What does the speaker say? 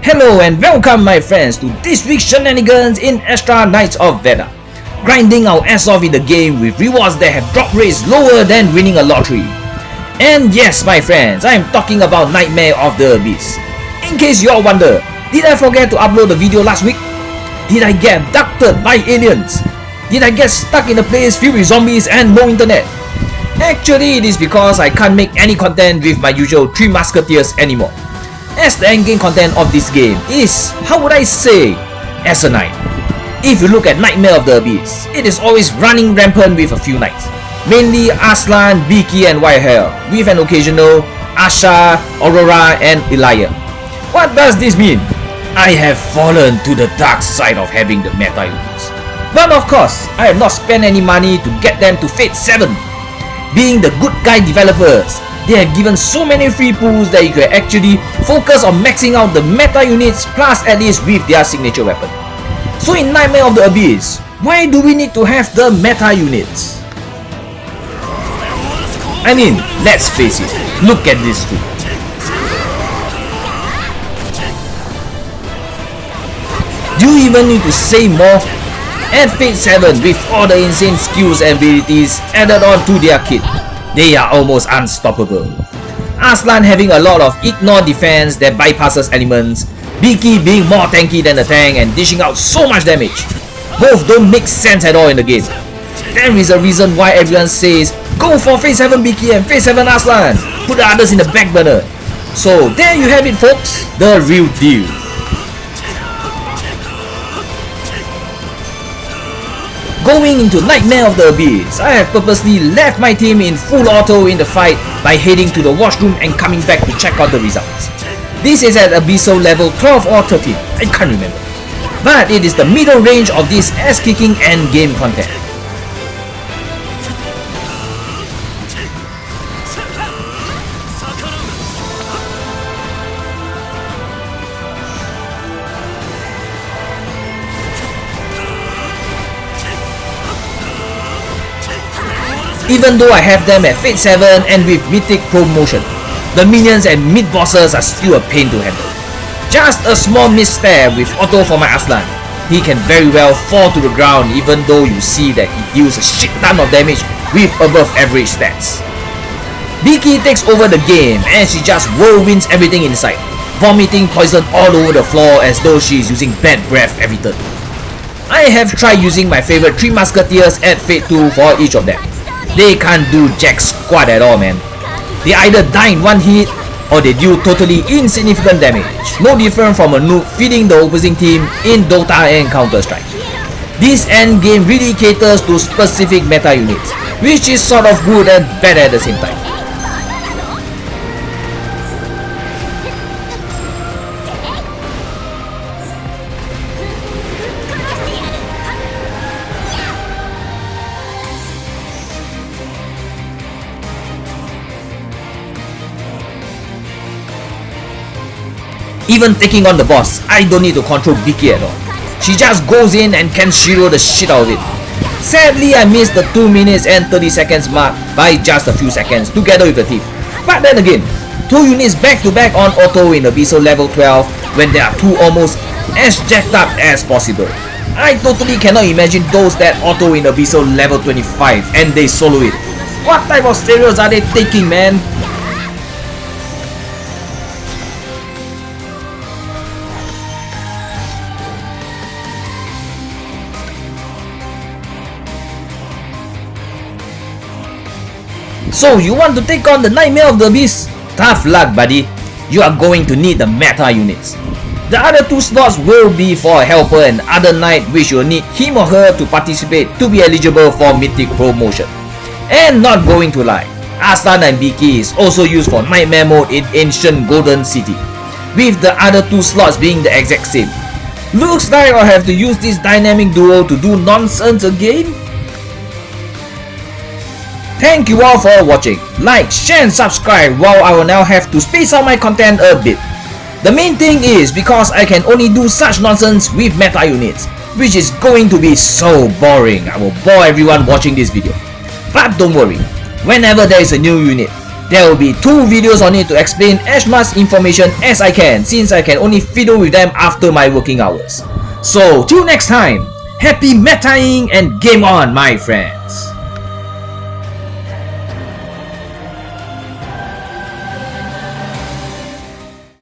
Hello and welcome my friends to this week's shenanigans in Astra Knights of Veda. Grinding our ass off in the game with rewards that have drop rates lower than winning a lottery. And yes my friends, I am talking about Nightmare of the Abyss. In case you all wonder, did I forget to upload the video last week? Did I get abducted by aliens? Did I get stuck in a place filled with zombies and no internet? Actually, it is because I can't make any content with my usual 3 musketeers anymore. As the endgame content of this game is, how would I say, as a knight. If you look at Nightmare of the Abyss, it is always running rampant with a few knights. Mainly Aslan, Bikki and Whitehair, with an occasional Astra, Aurora and Elia. What does this mean? I have fallen to the dark side of having the meta units. But of course, I have not spent any money to get them to Fate 7. Being the good guy developers, they have given so many free pools that you can actually focus on maxing out the meta units plus at least with their signature weapon. So in Nightmare of the Abyss, why do we need to have the meta units? I mean, let's face it, look at this two. Do you even need to say more? At Fate 7, with all the insane skills and abilities added on to their kit, they are almost unstoppable. Aslan having a lot of ignore defense that bypasses elements, Bikki being more tanky than the tank and dishing out so much damage. Both don't make sense at all in the game. There is a reason why everyone says, go for Fate 7 Bikki and Fate 7 Aslan, put the others in the back burner. So there you have it folks, the real deal. Going into Nightmare of the Abyss, I have purposely left my team in full auto in the fight by heading to the washroom and coming back to check out the results. This is at Abyssal level 12 or 13, I can't remember. But it is the middle range of this ass-kicking endgame content. Even though I have them at Fate 7 and with Mythic promotion, the minions and mid-bosses are still a pain to handle. Just a small misstep with auto for my Aslan, he can very well fall to the ground even though you see that he deals a shit ton of damage with above average stats. Bikki takes over the game and she just whirlwinds everything in sight, vomiting poison all over the floor as though she is using bad breath every turn. I have tried using my favorite 3 musketeers at Fate 2 for each of them. They can't do jack squat at all man. They either die in one hit or they deal totally insignificant damage, no different from a noob feeding the opposing team in Dota and Counter-Strike. This endgame really caters to specific meta units, which is sort of good and bad at the same time. Even taking on the boss, I don't need to control Bikki at all. She just goes in and can Shiro the shit out of it. Sadly, I missed the 2 minutes and 30 seconds mark by just a few seconds together with the thief. But then again, 2 units back to back on auto in Abyssal level 12 when there are 2 almost as jacked up as possible. I totally cannot imagine those that auto in Abyssal level 25 and they solo it. What type of steroids are they taking man? So you want to take on the Nightmare of the Abyss? Tough luck buddy, you are going to need the meta units. The other 2 slots will be for a helper and other knight which will need him or her to participate to be eligible for Mythic promotion. And not going to lie, Astra and Bikki is also used for Nightmare mode in Ancient Golden City, with the other 2 slots being the exact same. Looks like I'll have to use this dynamic duo to do nonsense again? Thank you all for watching. Like, share and subscribe while I will now have to space out my content a bit. The main thing is because I can only do such nonsense with meta units, which is going to be so boring. I will bore everyone watching this video. But don't worry, whenever there is a new unit, There will be 2 videos on it to explain as much information as I can, since I can only fiddle with them after my working hours. So till next time, happy metaing and game on, my friends!